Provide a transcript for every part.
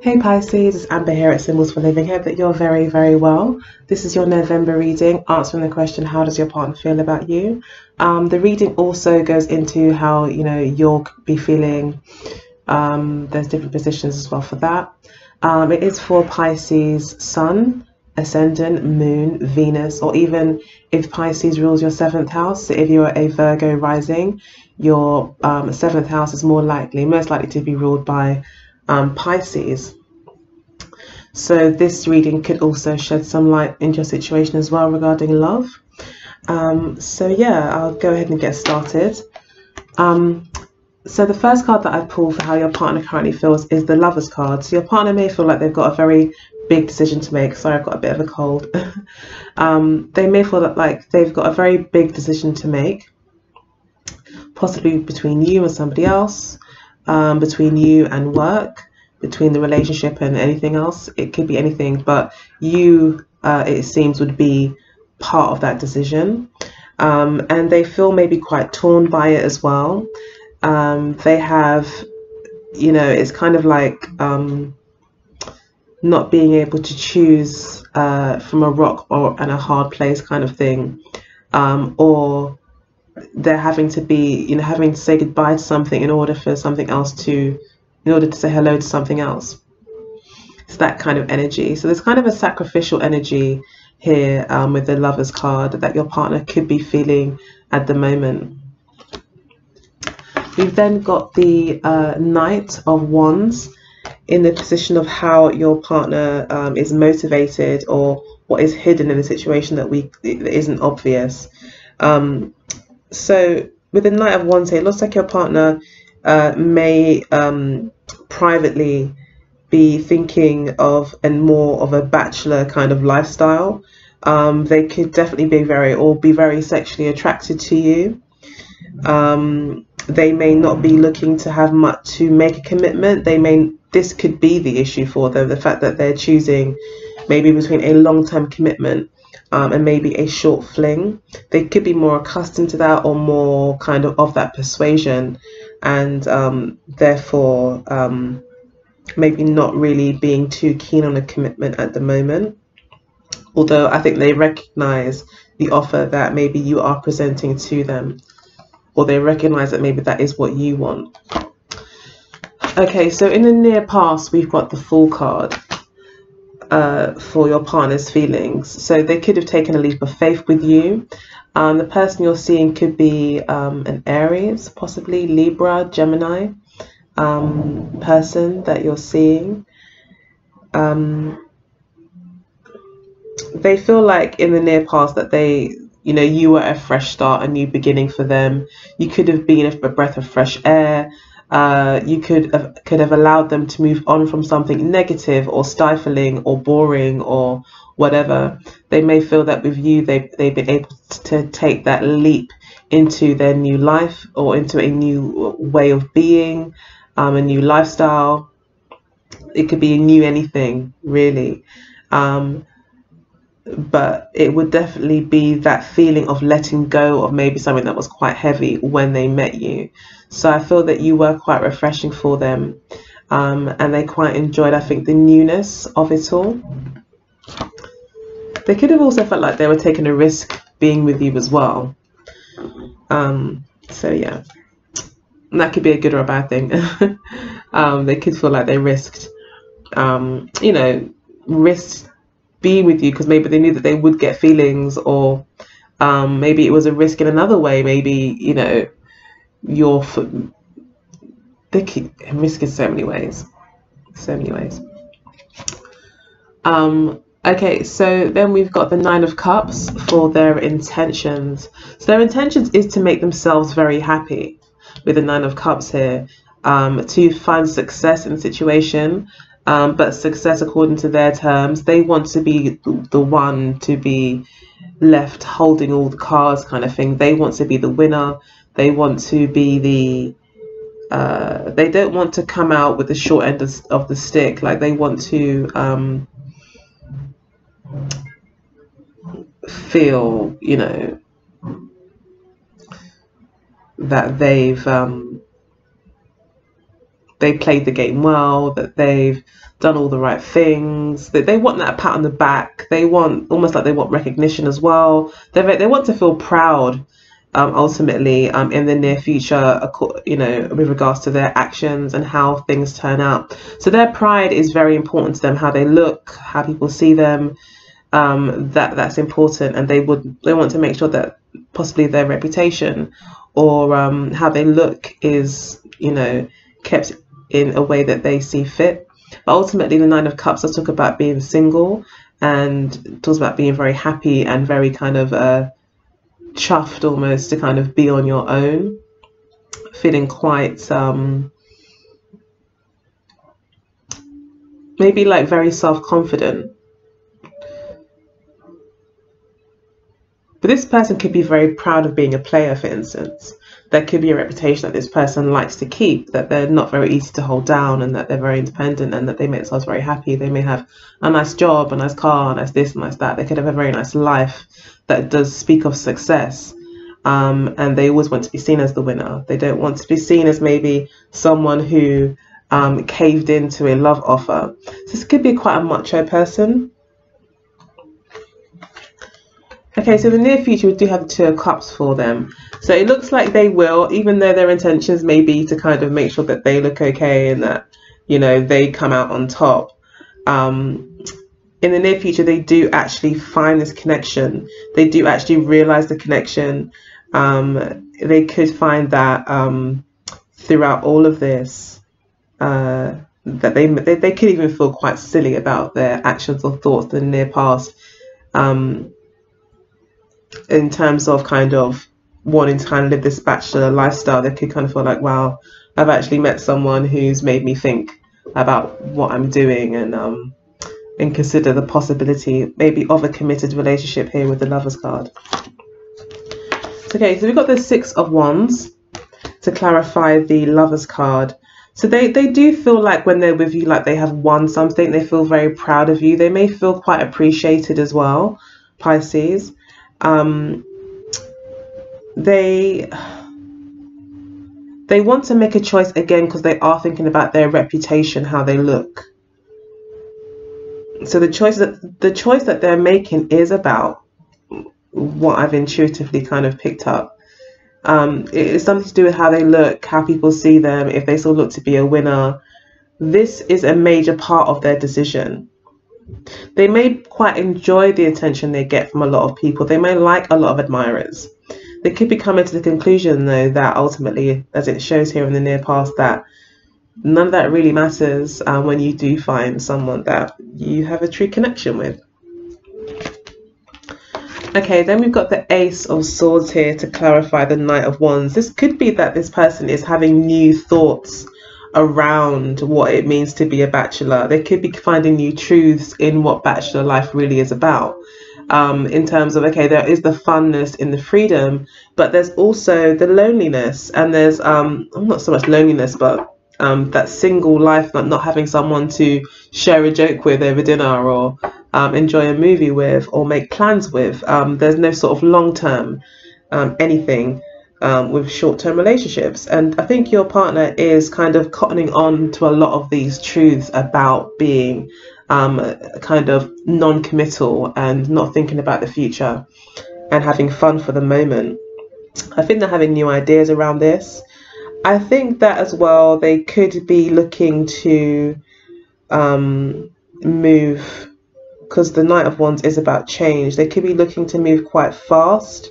Hey Pisces, it's Amber here at Symbols for Living. Hope that you're very, very well. This is your November reading, answering the question, how does your partner feel about you? The reading also goes into how, you'll be feeling. There's different positions as well for that. It is for Pisces Sun, Ascendant, Moon, Venus, or even if Pisces rules your seventh house. So if you're a Virgo rising, your seventh house is most likely to be ruled by Pisces. So this reading could also shed some light into your situation as well regarding love. So yeah, I'll go ahead and get started. So the first card that I pulled for how your partner currently feels is the Lovers card. So your partner may feel like they've got a very big decision to make. Sorry, I've got a bit of a cold. They may feel like they've got a very big decision to make, possibly between you and somebody else, between you and work, between the relationship and anything else. It could be anything, but you, it seems, would be part of that decision. And they feel maybe quite torn by it as well. They have, it's kind of like not being able to choose from a rock and a hard place kind of thing, or they're having to be, having to say goodbye to something in order for something else in order to say hello to something else. It's that kind of energy. So there's kind of a sacrificial energy here with the Lovers card that your partner could be feeling at the moment. We've then got the Knight of Wands in the position of how your partner is motivated, or what is hidden in a situation that isn't obvious. So with the Knight of Wands here, it looks like your partner may privately be thinking of more of a bachelor kind of lifestyle. They could definitely be very sexually attracted to you. They may not be looking to have much to make a commitment. This could be the issue for them, the fact that they're choosing maybe between a long-term commitment and maybe a short fling. They could be more accustomed to that, or more kind of that persuasion, and therefore maybe not really being too keen on a commitment at the moment. Although I think they recognize the offer that maybe you are presenting to them, or they recognize that maybe that is what you want. Okay, so in the near past, we've got the Fool card for your partner's feelings. So they could have taken a leap of faith with you. The person you're seeing could be an Aries, possibly Libra, Gemini person that you're seeing. They feel like in the near past that you were a fresh start, a new beginning for them. You could have been a breath of fresh air. You could have allowed them to move on from something negative or stifling or boring or whatever. They may feel that with you they've been able to take that leap into their new life, or into a new way of being, a new lifestyle. It could be a new anything really. But it would definitely be that feeling of letting go of maybe something that was quite heavy when they met you. So I feel that you were quite refreshing for them, and they quite enjoyed, I think, the newness of it all. They could have also felt like they were taking a risk being with you as well. So yeah, and that could be a good or a bad thing. They could feel like they risked being with you because maybe they knew that they would get feelings, or maybe it was a risk in another way. Maybe they keep risk in so many ways. Okay, so then we've got the Nine of Cups for their intentions. So their intentions is to make themselves very happy with the Nine of Cups here, to find success in the situation. But success according to their terms. They want to be the one to be left holding all the cards kind of thing. They want to be the winner. They want to be they don't want to come out with the short end of the stick. Like, they want to feel, that they've they played the game well, that they've done all the right things, that they want that pat on the back. They want, almost like they want recognition as well. They want to feel proud, ultimately, in the near future, you know, with regards to their actions and how things turn out. So their pride is very important to them, how they look, how people see them. That's important, and they want to make sure that possibly their reputation or how they look is, you know, kept in a way that they see fit. But ultimately, the Nine of Cups does talk about being single, and talks about being very happy and very kind of chuffed almost to kind of be on your own, feeling quite maybe like very self-confident. But this person could be very proud of being a player, for instance. There could be a reputation that this person likes to keep, that they're not very easy to hold down, and that they're very independent, and that they make themselves very happy. They may have a nice job, a nice car, a nice this, a nice that. They could have a very nice life that does speak of success. And they always want to be seen as the winner. They don't want to be seen as maybe someone who caved into a love offer. So this could be quite a macho person. Okay, so in the near future, we do have the Two of Cups for them. So it looks like they will, even though their intentions may be to kind of make sure that they look okay and that, you know, they come out on top. In the near future, they do actually find this connection. They do actually realize the connection. They could find that throughout all of this, that they could even feel quite silly about their actions or thoughts in the near past. In terms of kind of wanting to kind of live this bachelor lifestyle, they could kind of feel like, wow, I've actually met someone who's made me think about what I'm doing, and consider the possibility maybe of a committed relationship here with the Lovers card. Okay, so we've got the Six of Wands to clarify the Lovers card. So they do feel like when they're with you, like they have won something. They feel very proud of you. They may feel quite appreciated as well, Pisces. They want to make a choice again because they are thinking about their reputation, how they look. So the choice that they're making is about what I've intuitively kind of picked up. It is something to do with how they look, how people see them, if they still look to be a winner. This is a major part of their decision. They may quite enjoy the attention they get from a lot of people. They may like a lot of admirers. They could be coming to the conclusion, though, that ultimately, as it shows here in the near past, that none of that really matters when you do find someone that you have a true connection with. Okay, then we've got the Ace of Swords here to clarify the Knight of Wands. This could be that this person is having new thoughts around what it means to be a bachelor. They could be finding new truths in what bachelor life really is about. In terms of, okay, there is the funness in the freedom, but there's also the loneliness, and there's not so much loneliness, but that single life, not having someone to share a joke with over dinner, or enjoy a movie with, or make plans with. There's no sort of long-term anything with short-term relationships, and I think your partner is kind of cottoning on to a lot of these truths about being kind of non-committal and not thinking about the future and having fun for the moment. I think they're having new ideas around this. I think that as well, they could be looking to move, because the Knight of Wands is about change. They could be looking to move quite fast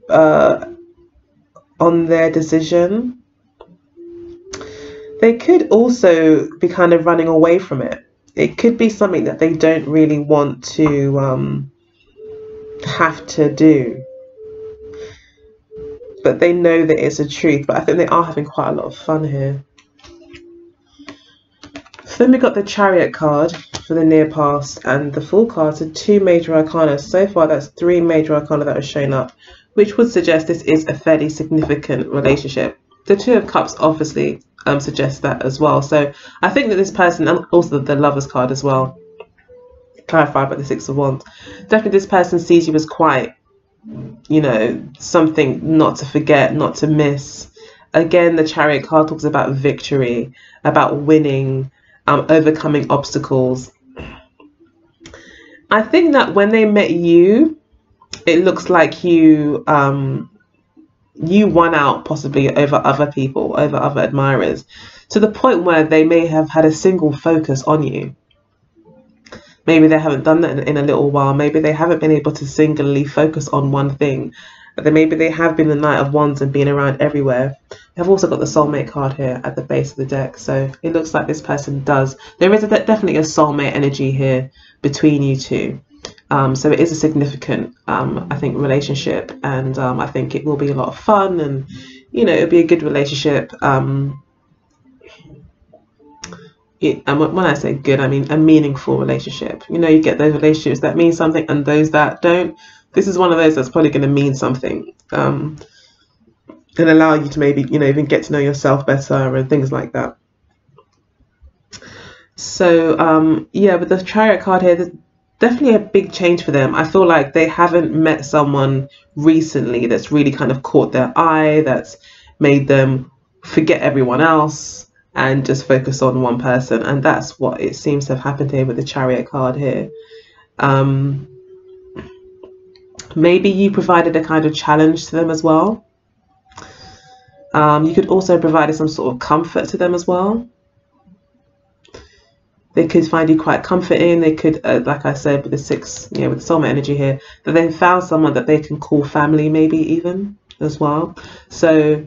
on their decision. They could also be kind of running away from it. It could be something that they don't really want to have to do, but they know that it's a truth. But I think they are having quite a lot of fun here. So then we got the Chariot card for the near past, and the Fool card. So 2 major arcana. So far that's 3 major arcana that are showing up, which would suggest this is a fairly significant relationship. The Two of Cups obviously suggests that as well. So I think that this person, and also the Lovers card as well, clarified by the Six of Wands, definitely this person sees you as quite, you know, something not to forget, not to miss. Again, the Chariot card talks about victory, about winning, overcoming obstacles. I think that when they met you, it looks like you won out possibly over other people, over other admirers, to the point where they may have had a single focus on you. Maybe they haven't done that in a little while. Maybe they haven't been able to singularly focus on one thing. But then maybe they have been the Knight of Wands and been around everywhere. They've also got the soulmate card here at the base of the deck. So it looks like this person does. There is definitely a soulmate energy here between you two. So it is a significant, I think, relationship. And I think it will be a lot of fun. And, you know, it'll be a good relationship. And when I say good, I mean a meaningful relationship. You know, you get those relationships that mean something and those that don't. This is one of those that's probably going to mean something, and allow you to maybe, you know, even get to know yourself better and things like that. So yeah, with the Chariot card here, there's definitely a big change for them. I feel like they haven't met someone recently that's really kind of caught their eye, that's made them forget everyone else and just focus on one person. And that's what it seems to have happened here with the Chariot card here. Maybe you provided a kind of challenge to them as well. You could also provide some sort of comfort to them as well. They could find you quite comforting. They could, like I said, with the six, you know, with the soulmate energy here, that they found someone that they can call family, maybe even as well. So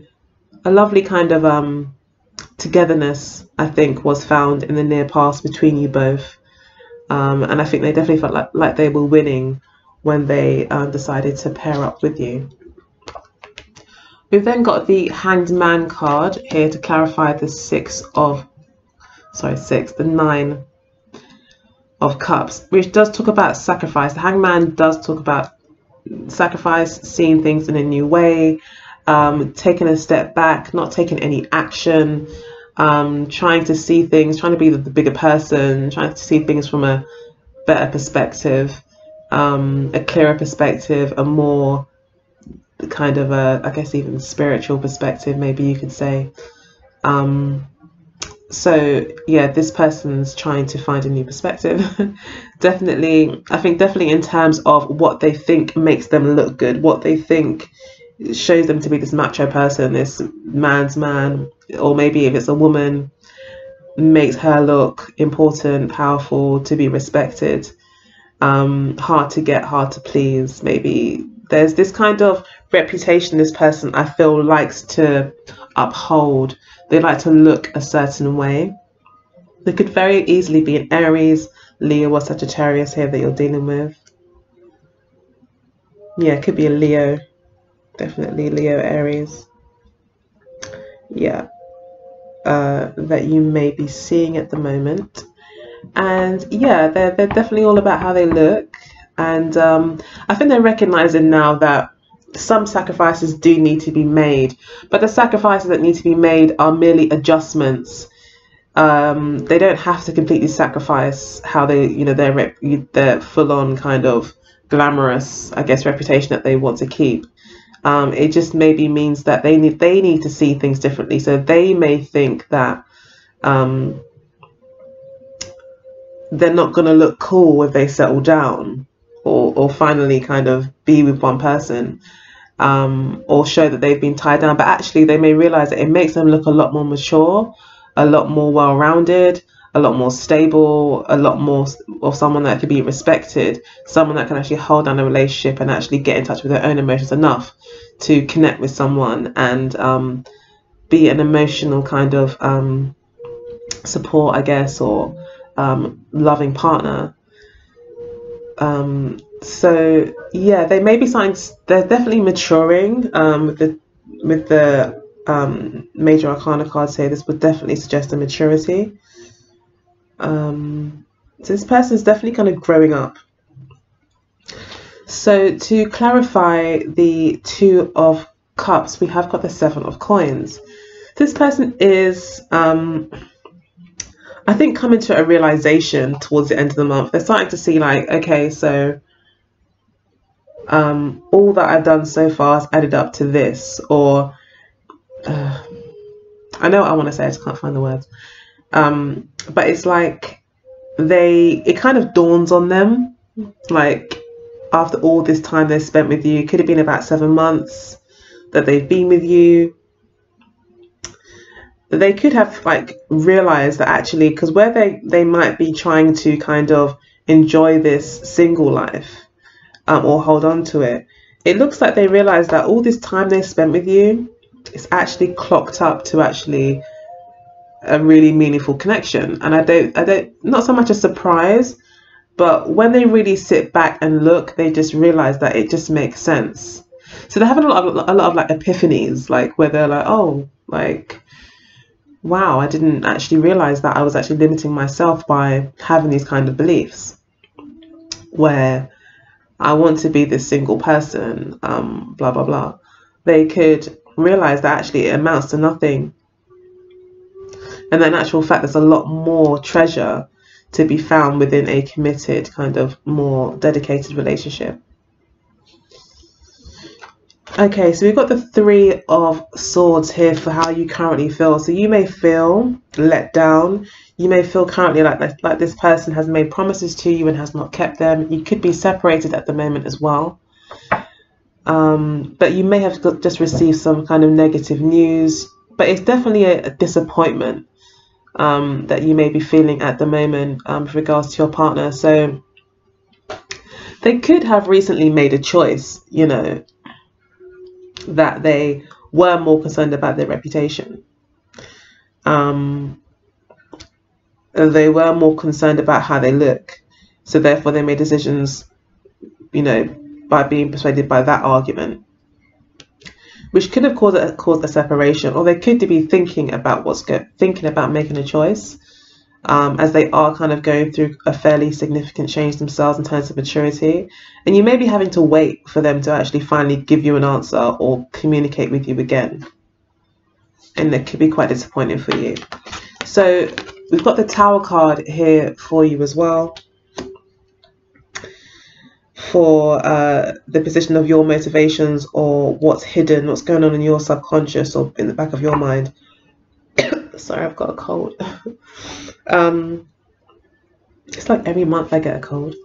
a lovely kind of togetherness, I think, was found in the near past between you both. And I think they definitely felt like they were winning when they decided to pair up with you. We've then got the Hanged Man card here to clarify the the Nine of Cups, which does talk about sacrifice. The Hanged Man does talk about sacrifice, seeing things in a new way, taking a step back, not taking any action, trying to see things, trying to be the bigger person, trying to see things from a better perspective, a clearer perspective, a more kind of I guess even spiritual perspective, maybe you could say. So yeah, this person's trying to find a new perspective. Definitely, I think definitely in terms of what they think makes them look good, what they think shows them to be this macho person, this man's man, or maybe if it's a woman, makes her look important, powerful, to be respected, hard to get, hard to please. Maybe there's this kind of reputation this person, I feel, likes to uphold. They like to look a certain way. They could very easily be an Aries, Leo, or Sagittarius here that you're dealing with. Yeah, it could be a Leo. Definitely Leo, Aries. Yeah, that you may be seeing at the moment. And yeah, they're definitely all about how they look. And I think they're recognizing now that some sacrifices do need to be made, but the sacrifices that need to be made are merely adjustments. They don't have to completely sacrifice how they, you know, their full-on kind of glamorous, I guess, reputation that they want to keep. It just maybe means that they need to see things differently. So they may think that they're not going to look cool if they settle down, or finally kind of be with one person, or show that they've been tied down. But actually they may realize that it makes them look a lot more mature, a lot more well-rounded, a lot more stable, a lot more of someone that can be respected, someone that can actually hold down a relationship and actually get in touch with their own emotions enough to connect with someone and be an emotional kind of support, I guess, or loving partner. So yeah, they may be signs, they're definitely maturing. With the major arcana cards here, this would definitely suggest a maturity. So this person is definitely kind of growing up. So to clarify the Two of Cups, we have got the Seven of Coins. This person is I think coming to a realization towards the end of the month. They're starting to see, like, okay, so all that I've done so far has added up to this, or I know what I want to say, I just can't find the words. But it's like it kind of dawns on them, like after all this time they spent with you, it could have been about 7 months that they've been with you, they could have like realized that actually, because where they might be trying to kind of enjoy this single life, or hold on to it, it looks like they realize that all this time they spent with you, it's actually clocked up to actually a really meaningful connection. And I don't, not so much a surprise, but when they really sit back and look, they just realize that it just makes sense. So they're having a lot of like epiphanies, like where they're like, oh, like, wow, I didn't actually realize that I was actually limiting myself by having these kind of beliefs, where I want to be this single person, blah, blah, blah. They could realize that actually it amounts to nothing. And that in actual fact, there's a lot more treasure to be found within a committed, kind of more dedicated relationship. Okay, so we've got the 3 of Swords here for how you currently feel. So you may feel let down. You may feel currently like this person has made promises to you and has not kept them. You could be separated at the moment as well. But you may have just received some kind of negative news. But it's definitely a disappointment that you may be feeling at the moment with regards to your partner. So they could have recently made a choice, you know, that they were more concerned about their reputation. They were more concerned about how they look. So therefore they made decisions, you know, by being persuaded by that argument, which could have caused a separation. Or they could be thinking about thinking about making a choice, as they are kind of going through a fairly significant change themselves in terms of maturity. And you may be having to wait for them to actually finally give you an answer or communicate with you again. And that could be quite disappointing for you. So we've got the Tower card here for you as well, for the position of your motivations, or what's hidden, what's going on in your subconscious or in the back of your mind. Sorry, I've got a cold. It's like every month I get a cold.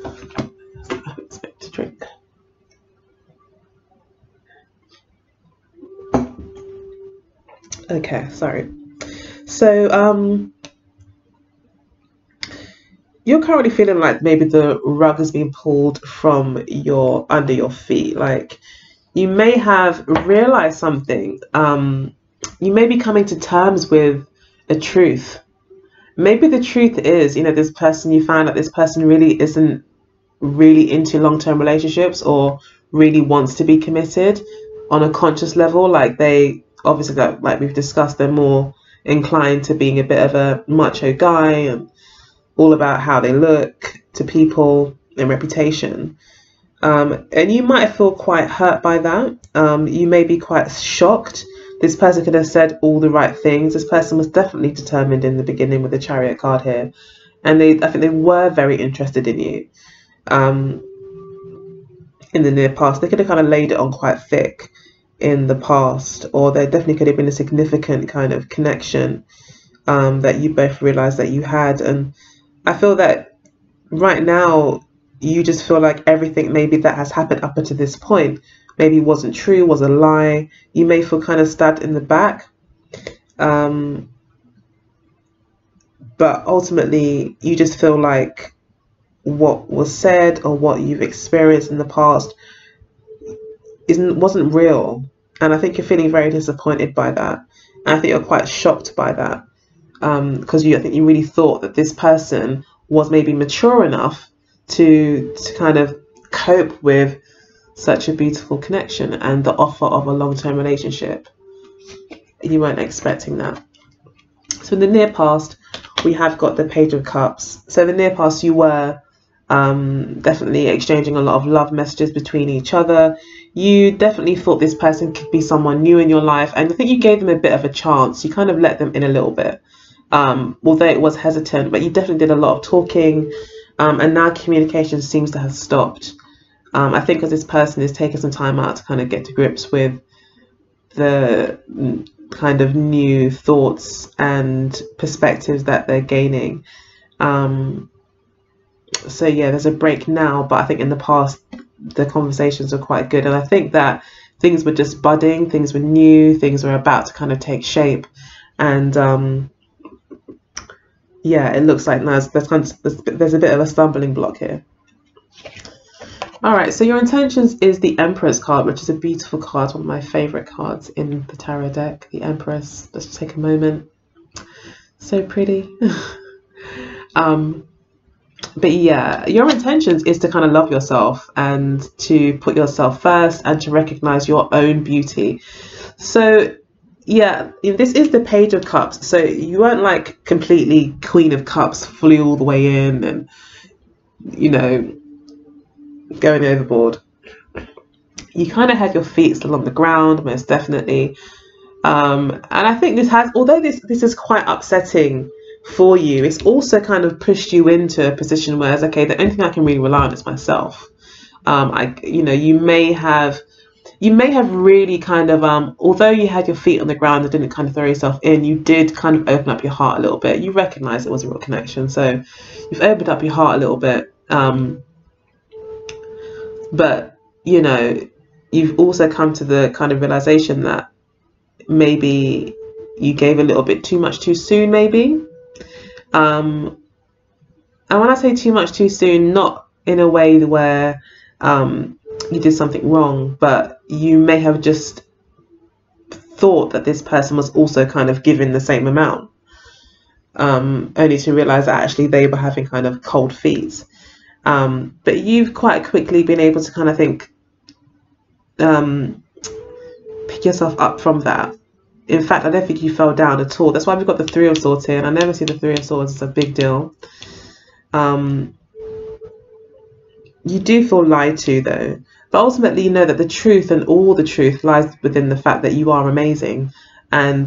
I expect to drink. Okay, sorry. So you're currently feeling like maybe the rug has been pulled from under your feet. Like you may have realized something. You may be coming to terms with a truth. Maybe the truth is, you know, this person, you found that this person really isn't really into long-term relationships or really wants to be committed on a conscious level. Like they obviously, like we've discussed, they're more inclined to being a bit of a macho guy and all about how they look to people and reputation. And you might feel quite hurt by that. You may be quite shocked. This person could have said all the right things. This person was definitely determined in the beginning with the Chariot card here. And I think they were very interested in you in the near past. They could have kind of laid it on quite thick in the past, or there definitely could have been a significant kind of connection that you both realized that you had. And I feel that right now you just feel like everything maybe that has happened up until this point maybe wasn't true, was a lie. You may feel kind of stabbed in the back. But ultimately, you just feel like what was said or what you've experienced in the past wasn't real. And I think you're feeling very disappointed by that. And I think you're quite shocked by that. Because I think you really thought that this person was maybe mature enough to kind of cope with such a beautiful connection and the offer of a long-term relationship. You weren't expecting that. So in the near past, we have got the Page of Cups. So in the near past, you were definitely exchanging a lot of love messages between each other. You definitely thought this person could be someone new in your life, and I think you gave them a bit of a chance. You kind of let them in a little bit, although it was hesitant, but you definitely did a lot of talking, and now communication seems to have stopped. I think because this person is taking some time out to kind of get to grips with the kind of new thoughts and perspectives that they're gaining. So yeah, there's a break now, but I think in the past the conversations were quite good, and I think that things were just budding, things were new, things were about to kind of take shape, and yeah, it looks like now there's a bit of a stumbling block here. All right, so your intentions is the Empress card, which is a beautiful card, one of my favorite cards in the tarot deck, the Empress. Let's take a moment. So pretty. But yeah, your intentions is to kind of love yourself and to put yourself first and to recognize your own beauty. So yeah, this is the Page of Cups. So you weren't like completely Queen of Cups, fully all the way in and, you know, going overboard. You kind of had your feet still on the ground, most definitely. And I think this has, although this is quite upsetting for you, it's also kind of pushed you into a position where it's okay, the only thing I can really rely on is myself. You may have really kind of although you had your feet on the ground and didn't kind of throw yourself in, you did kind of open up your heart a little bit. You recognize it was a real connection, so you've opened up your heart a little bit. But you know, you've also come to the kind of realization that maybe you gave a little bit too much too soon, maybe. And when I say too much too soon, not in a way where you did something wrong, but you may have just thought that this person was also kind of given the same amount, only to realize that actually they were having kind of cold feet. But you've quite quickly been able to kind of think, pick yourself up from that. In fact, I don't think you fell down at all. That's why we've got the Three of Swords here, and I never see the Three of Swords as a big deal. You do feel lied to, though. But ultimately, you know that the truth and all the truth lies within the fact that you are amazing. And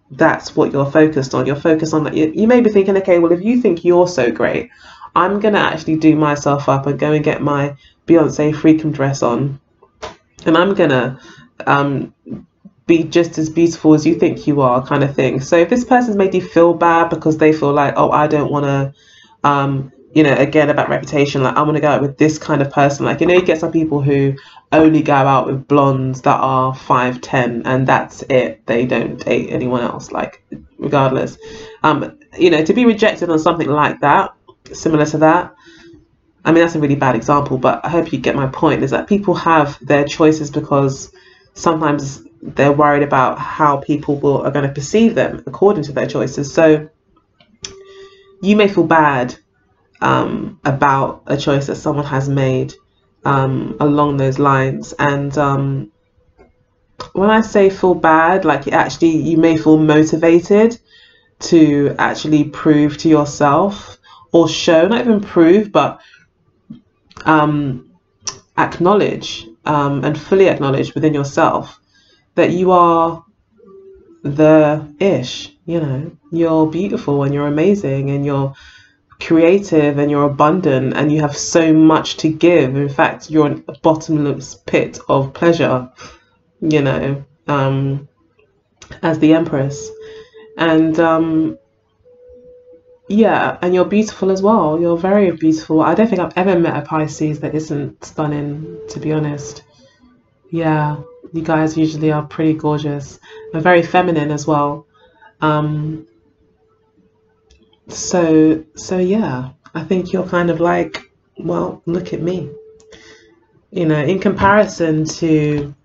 that's what you're focused on. You're focused on that. You may be thinking, okay, well, if you think you're so great, I'm going to actually do myself up and go and get my Beyonce Freakum dress on. And I'm going to be just as beautiful as you think you are, kind of thing. So if this person's made you feel bad because they feel like, oh, I don't want to, again, about reputation, like I'm going to go out with this kind of person. Like, you get some people who only go out with blondes that are 5'10" and that's it. They don't date anyone else, like, regardless. To be rejected on something like that, similar to that, I mean, that's a really bad example, but I hope you get my point, is that people have their choices because sometimes they're worried about how people are going to perceive them according to their choices. So you may feel bad about a choice that someone has made along those lines. And when I say feel bad, like you may feel motivated to actually prove to yourself, or show, not even prove, but acknowledge and fully acknowledge within yourself that you are the ish. You're beautiful and you're amazing and you're creative and you're abundant and you have so much to give. In fact, you're a bottomless pit of pleasure, as the Empress. And yeah, and you're beautiful as well. You're very beautiful. I don't think I've ever met a Pisces that isn't stunning, to be honest. Yeah, you guys usually are pretty gorgeous and very feminine as well. So yeah, I think you're kind of like, well, look at me. In comparison to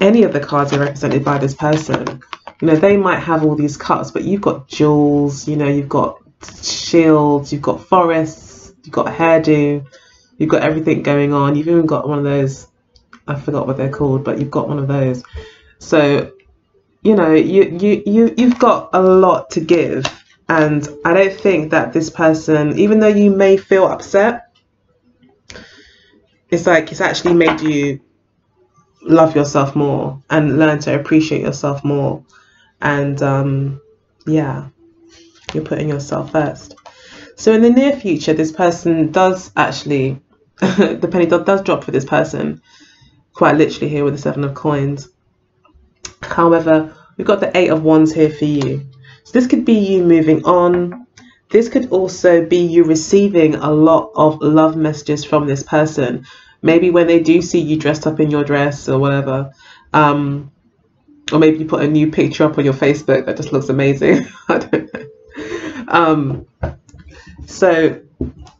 any of the cards are represented by this person, they might have all these cups, but you've got jewels, you've got shields, you've got forests, you've got a hairdo, you've got everything going on. You've even got one of those, I forgot what they're called, but you've got one of those. So you've got a lot to give, and I don't think that this person, even though you may feel upset, it's like it's actually made you love yourself more and learn to appreciate yourself more. And yeah, you're putting yourself first. So in the near future, this person does actually the penny does drop for this person, quite literally here with the 7 of coins. However, we've got the Eight of Wands here for you. So this could be you moving on. This could also be you receiving a lot of love messages from this person. Maybe when they do see you dressed up in your dress or whatever, or maybe you put a new picture up on your Facebook that just looks amazing. I don't know. So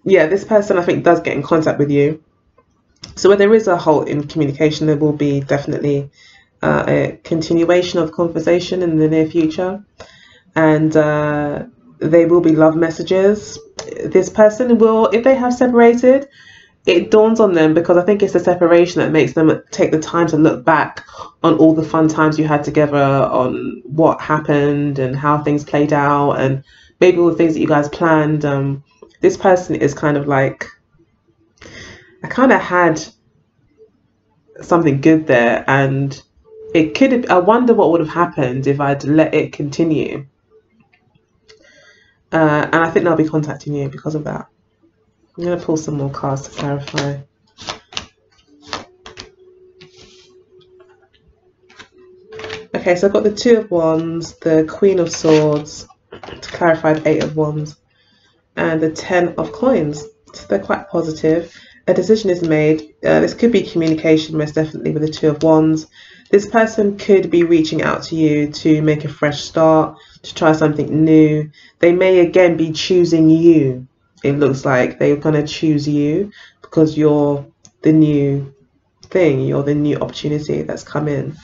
yeah, this person I think does get in contact with you. So when there is a halt in communication, there will be definitely a continuation of conversation in the near future, and they will be love messages. This person will, if they have separated, it dawns on them, because I think it's the separation that makes them take the time to look back on all the fun times you had together, on what happened and how things played out, and maybe all the things that you guys planned. This person is kind of like, I kind of had something good there, and it could have, I wonder what would have happened if I'd let it continue. And I think they'll be contacting you because of that. I'm going to pull some more cards to clarify. Okay, so I've got the Two of Wands, the Queen of Swords, to clarify the Eight of Wands, and the Ten of Coins. So they're quite positive. A decision is made. This could be communication, most definitely, with the Two of Wands. This person could be reaching out to you to make a fresh start, to try something new. They may again be choosing you. It looks like they're going to choose you because you're the new thing, you're the new opportunity that's come in.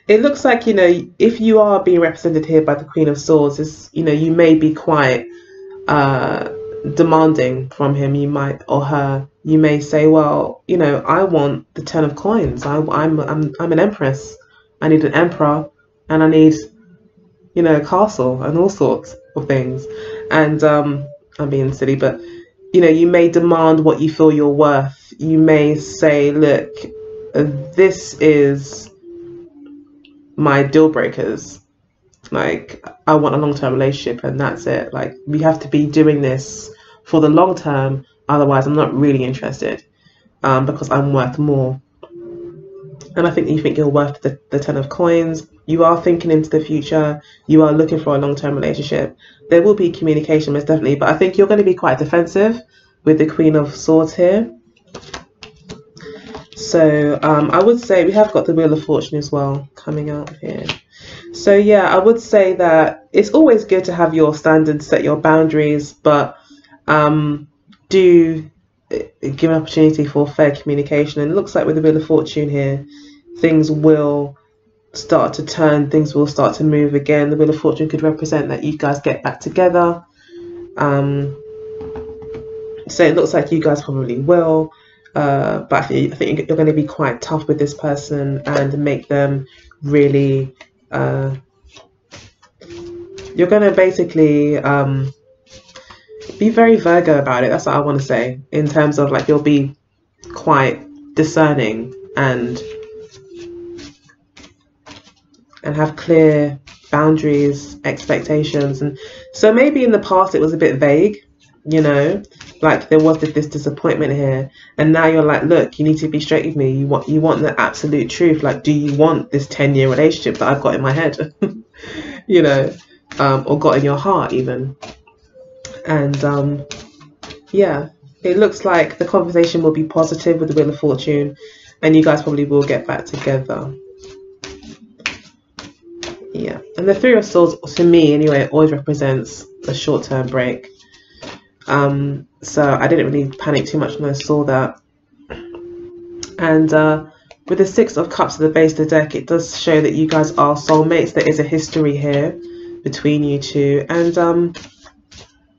It looks like, you know, if you are being represented here by the Queen of Swords, is, you know, you may be quite demanding from him. You might, or her, you may say, well, you know, I want the Ten of Coins. I'm an empress. I need an emperor, and I need, you know, a castle and all sorts of things. And I'm being silly, but you know, you may demand what you feel you're worth. You may say, look, this is my deal breakers. Like, I want a long-term relationship, and that's it. Like, we have to be doing this for the long term, otherwise I'm not really interested, because I'm worth more. And I think you think you're worth the Ten of Coins. You are thinking into the future. You are looking for a long-term relationship. There will be communication, most definitely, but I think you're going to be quite defensive with the Queen of Swords here. So I would say we have got the Wheel of Fortune as well coming out here. So yeah, I would say that it's always good to have your standards, set your boundaries, but do give an opportunity for fair communication. And it looks like with the Wheel of Fortune here, things will start to turn, things will start to move again. The Wheel of Fortune could represent that you guys get back together. So it looks like you guys probably will. But I think you're going to be quite tough with this person and make them really, you're going to basically be very Virgo about it. That's what I want to say, in terms of like, you'll be quite discerning and have clear boundaries, expectations. And so maybe in the past it was a bit vague, you know, like there was this disappointment here, and now you're like, look, you need to be straight with me. You want the absolute truth. Like, do you want this 10-year relationship that I've got in my head? You know, or got in your heart even. And yeah, it looks like the conversation will be positive with the Wheel of Fortune, and you guys probably will get back together. Yeah, and the Three of Swords, to me anyway, always represents a short-term break. So I didn't really panic too much when I saw that. And with the Six of Cups at the base of the deck, it does show that you guys are soulmates. There is a history here between you two, and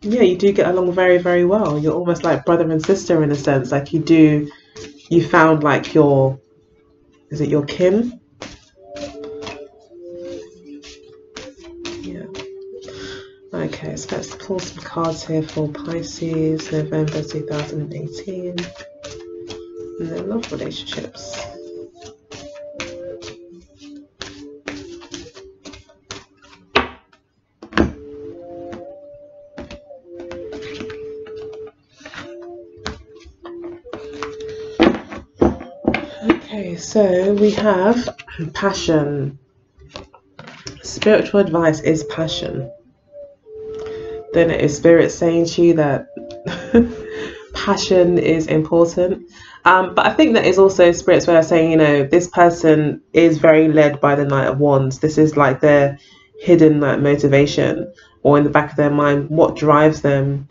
yeah, you do get along very, very well. You're almost like brother and sister in a sense. Like you found like your, is it your kin? Okay, so let's pull some cards here for Pisces, November 2018, and their love relationships. Okay, so we have passion. Spiritual advice is passion. Then it is spirit saying to you that passion is important. But I think that is also spirit's way of saying, you know, this person is very led by the Knight of Wands. This is like their hidden like motivation, or in the back of their mind, what drives them.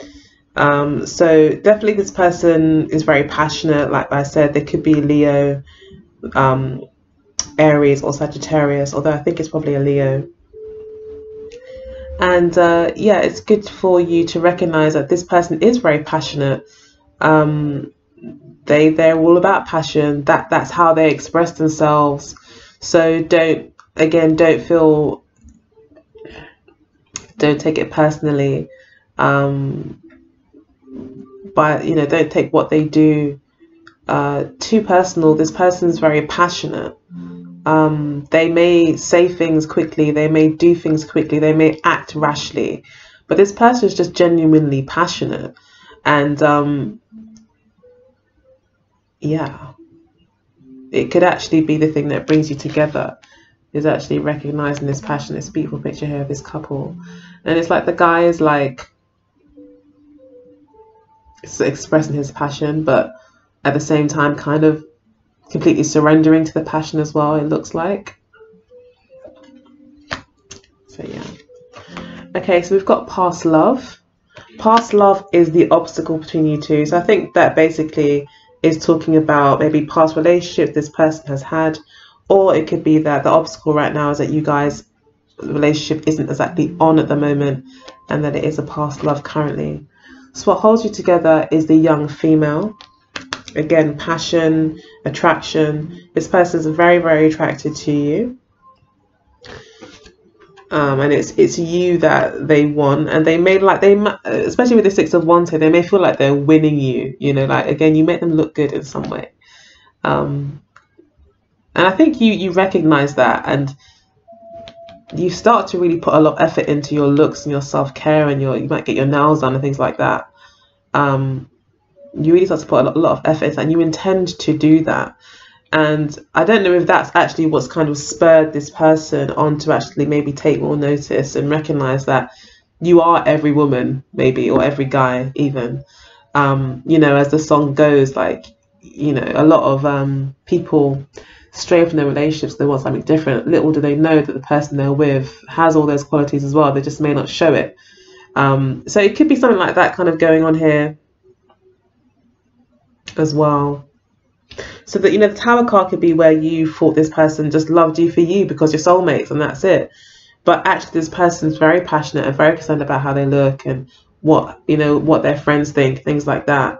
So definitely this person is very passionate. Like I said, they could be Leo, Aries or Sagittarius, although I think it's probably a Leo. And yeah, it's good for you to recognize that this person is very passionate. They're all about passion. That's how they express themselves. So don't take it personally. But you know, don't take what they do too personal. This person's very passionate. They may say things quickly, they may do things quickly, they may act rashly, but this person is just genuinely passionate. And yeah, it could actually be the thing that brings you together, is actually recognizing this passion. This beautiful picture here of this couple, and it's like the guy is like expressing his passion, but at the same time kind of completely surrendering to the passion as well, it looks like. So yeah. Okay, so we've got past love. Past love is the obstacle between you two. So I think that basically is talking about maybe past relationship this person has had, or it could be that the obstacle right now is that you guys' relationship isn't exactly on at the moment, and that it is a past love currently. So what holds you together is the young female. Again, passion, attraction. This person is very, very attracted to you, and it's you that they want, and they may especially with the Six of Wands here, they may feel like they're winning you. You know, like again, you make them look good in some way, and I think you recognize that, and you start to really put a lot of effort into your looks and your self-care, and you might get your nails done and things like that. You really start to put a lot of effort, and you intend to do that. And I don't know if that's actually what's kind of spurred this person on to actually maybe take more notice and recognize that you are every woman, maybe, or every guy even. You know, as the song goes, like, you know, a lot of people stray from their relationships, they want something different. Little do they know that the person they're with has all those qualities as well. They just may not show it. So it could be something like that kind of going on here as well. So that, you know, the Tower card could be where you thought this person just loved you for you because you're soulmates and that's it. But actually this person's very passionate and very concerned about how they look and what, you know, what their friends think, things like that.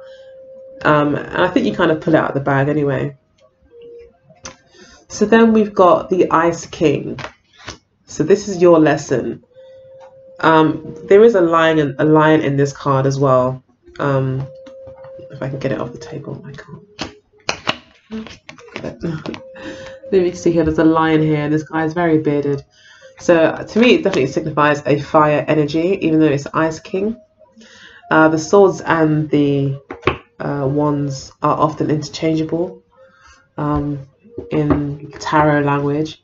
And I think you kind of pull it out of the bag anyway. So then we've got the Ice King. So this is your lesson. There is a lion in this card as well. If I can get it off the table, I can't. There you can see here, there's a lion here, and this guy is very bearded. So to me, it definitely signifies a fire energy, even though it's Ice King. The swords and the wands are often interchangeable in tarot language.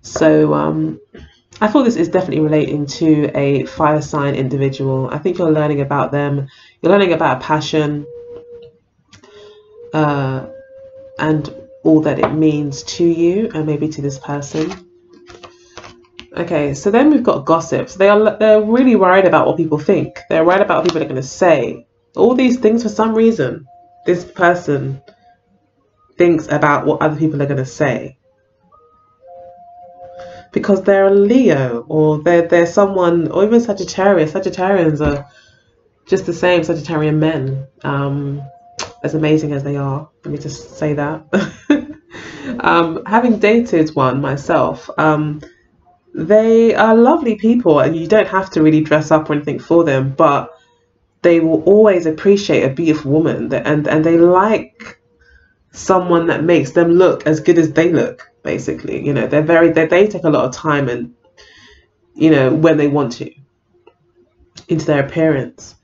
So I thought this is definitely relating to a fire sign individual. I think you're learning about them. You're learning about passion and all that it means to you and maybe to this person. Okay, so then we've got gossips. They're really worried about what people think. They're worried about what people are going to say. All these things, for some reason, this person thinks about what other people are going to say. Because they're a Leo, or they're someone, or even Sagittarius. Sagittarians are just the same, Sagittarian men. As amazing as they are, let me just say that. Having dated one myself, they are lovely people, and you don't have to really dress up or anything for them, but they will always appreciate a beautiful woman, and they like someone that makes them look as good as they look, basically. You know, they take a lot of time, and, you know, when they want to, into their appearance.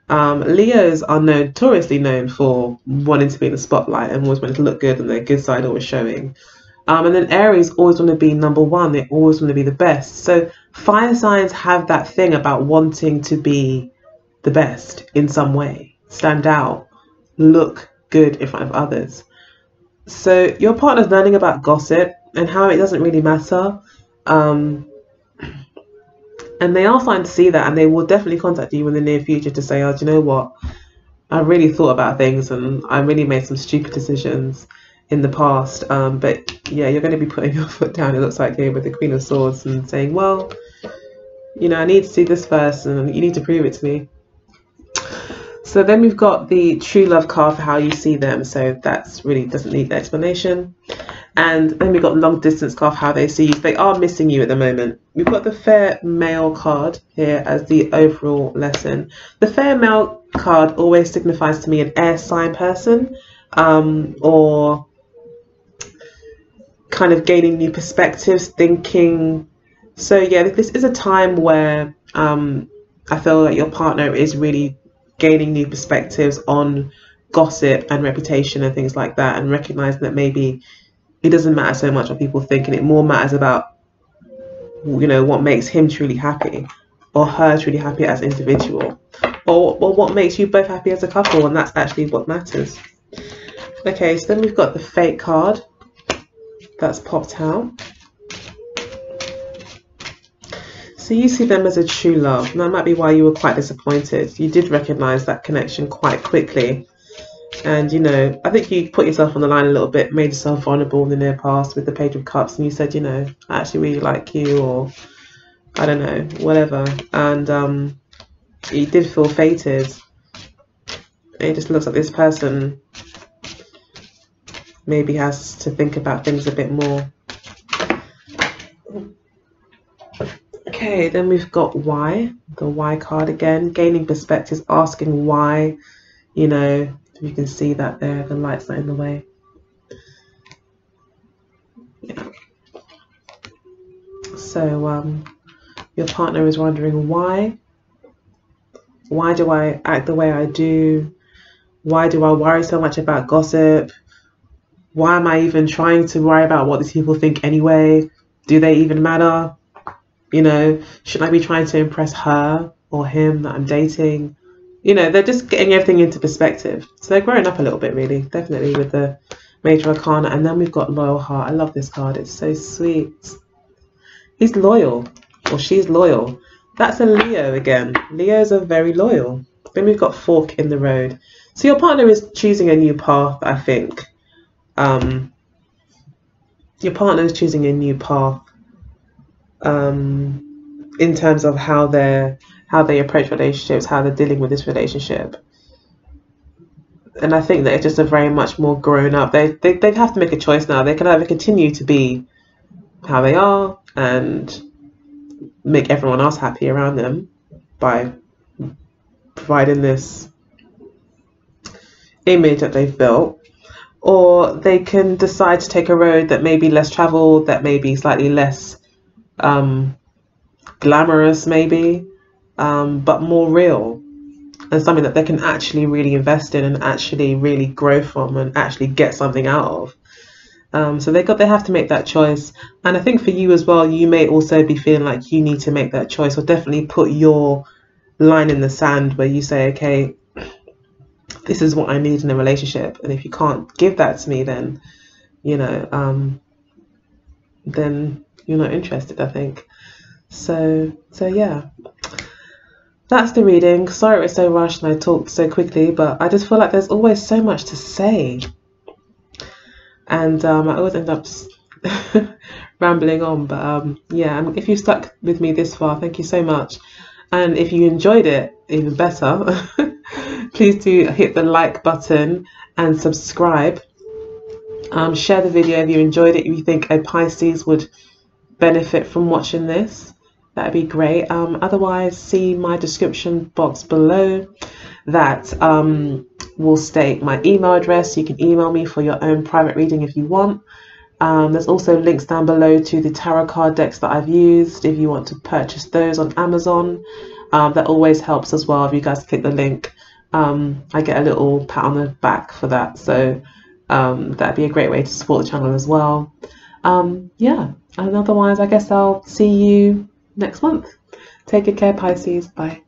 Leos are notoriously known for wanting to be in the spotlight and always wanting to look good and their good side always showing. And then Aries always want to be number one. They always want to be the best. So fire signs have that thing about wanting to be the best in some way, stand out, look good in front of others. So your partner's learning about gossip and how it doesn't really matter. And they are starting to see that, and they will definitely contact you in the near future to say, oh, do you know what? I really thought about things and I really made some stupid decisions in the past. But yeah, you're going to be putting your foot down, it looks like here, with the Queen of Swords and saying, well, you know, I need to see this first and you need to prove it to me. So then we've got the true love card for how you see them. So that's really doesn't need the explanation. And then we've got long distance card, how they see you. They are missing you at the moment. We've got the fair male card here as the overall lesson. The fair male card always signifies to me an air sign person, or kind of gaining new perspectives, thinking. So yeah, this is a time where I feel like your partner is really gaining new perspectives on gossip and reputation and things like that, and recognizing that maybe it doesn't matter so much what people think, and it more matters about, you know, what makes him truly happy or her truly happy as an individual, or what makes you both happy as a couple, and that's actually what matters. Okay, so then we've got the fate card that's popped out. So you see them as a true love, and that might be why you were quite disappointed. You did recognize that connection quite quickly. And, you know, I think you put yourself on the line a little bit, made yourself vulnerable in the near past with the Page of Cups, and you said, you know, I actually really like you, or I don't know, whatever. And you did feel fated. It just looks like this person maybe has to think about things a bit more. Okay, then we've got why, the why card again, gaining perspectives, asking why, you know. You can see that there, the light's not in the way. Yeah. So your partner is wondering why do I act the way I do? Why do I worry so much about gossip? Why am I even trying to worry about what these people think anyway? Do they even matter? You know, shouldn't I be trying to impress her or him that I'm dating? You know, they're just getting everything into perspective. So they're growing up a little bit, really, definitely, with the Major Arcana. And then we've got Loyal Heart. I love this card. It's so sweet. He's loyal, or she's loyal. That's a Leo again. Leos are very loyal. Then we've got Fork in the Road. So your partner is choosing a new path, I think. Your partner is choosing a new path in terms of how they approach relationships, how they're dealing with this relationship. And I think that it's just a very much more grown up. They have to make a choice now. They can either continue to be how they are and make everyone else happy around them by providing this image that they've built, or they can decide to take a road that may be less traveled, that may be slightly less glamorous maybe, but more real, and something that they can actually really invest in and actually really grow from and actually get something out of. So they have to make that choice. And I think for you as well, you may also be feeling like you need to make that choice, or definitely put your line in the sand where you say, okay, this is what I need in a relationship, and if you can't give that to me, then, you know, then you're not interested, I think. So yeah, that's the reading. Sorry it was so rushed and I talked so quickly, but I just feel like there's always so much to say, and I always end up rambling on. But yeah, if you stuck with me this far, thank you so much. And if you enjoyed it, even better, please do hit the like button and subscribe. Share the video if you enjoyed it. If you think a Pisces would benefit from watching this, that'd be great. Otherwise, see my description box below. That will state my email address. You can email me for your own private reading if you want. There's also links down below to the tarot card decks that I've used if you want to purchase those on Amazon. That always helps as well. If you guys click the link, I get a little pat on the back for that. So that'd be a great way to support the channel as well. Yeah, and otherwise, I guess I'll see you next month. Take good care, Pisces. Bye.